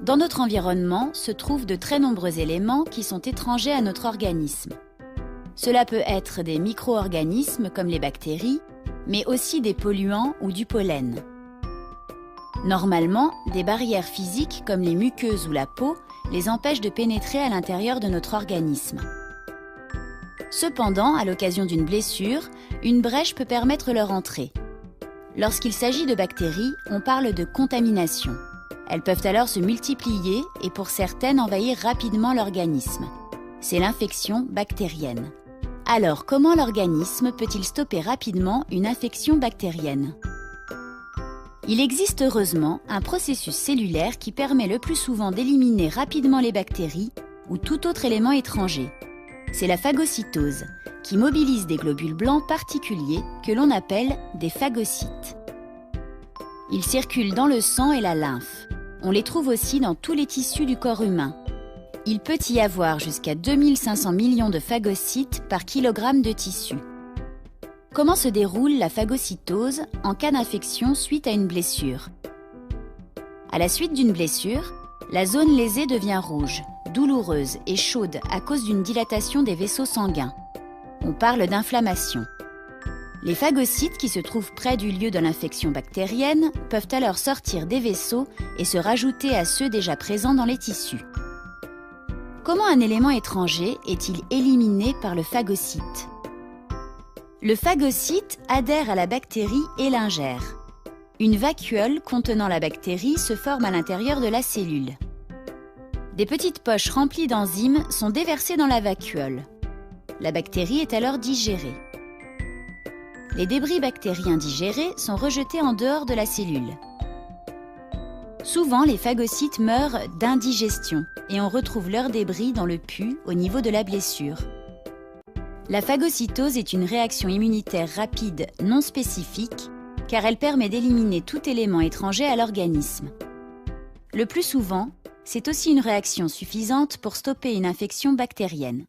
Dans notre environnement se trouvent de très nombreux éléments qui sont étrangers à notre organisme. Cela peut être des micro-organismes comme les bactéries, mais aussi des polluants ou du pollen. Normalement, des barrières physiques comme les muqueuses ou la peau les empêchent de pénétrer à l'intérieur de notre organisme. Cependant, à l'occasion d'une blessure, une brèche peut permettre leur entrée. Lorsqu'il s'agit de bactéries, on parle de contamination. Elles peuvent alors se multiplier et pour certaines envahir rapidement l'organisme. C'est l'infection bactérienne. Alors, comment l'organisme peut-il stopper rapidement une infection bactérienne ? Il existe heureusement un processus cellulaire qui permet le plus souvent d'éliminer rapidement les bactéries ou tout autre élément étranger. C'est la phagocytose, qui mobilise des globules blancs particuliers que l'on appelle des phagocytes. Ils circulent dans le sang et la lymphe. On les trouve aussi dans tous les tissus du corps humain. Il peut y avoir jusqu'à 2500 millions de phagocytes par kilogramme de tissu. Comment se déroule la phagocytose en cas d'infection suite à une blessure ? À la suite d'une blessure, la zone lésée devient rouge, douloureuse et chaude à cause d'une dilatation des vaisseaux sanguins. On parle d'inflammation. Les phagocytes qui se trouvent près du lieu de l'infection bactérienne peuvent alors sortir des vaisseaux et se rajouter à ceux déjà présents dans les tissus. Comment un élément étranger est-il éliminé par le phagocyte ? Le phagocyte adhère à la bactérie et l'ingère. Une vacuole contenant la bactérie se forme à l'intérieur de la cellule. Des petites poches remplies d'enzymes sont déversées dans la vacuole. La bactérie est alors digérée. Les débris bactériens digérés sont rejetés en dehors de la cellule. Souvent, les phagocytes meurent d'indigestion et on retrouve leurs débris dans le pus au niveau de la blessure. La phagocytose est une réaction immunitaire rapide non spécifique car elle permet d'éliminer tout élément étranger à l'organisme. Le plus souvent, c'est aussi une réaction suffisante pour stopper une infection bactérienne.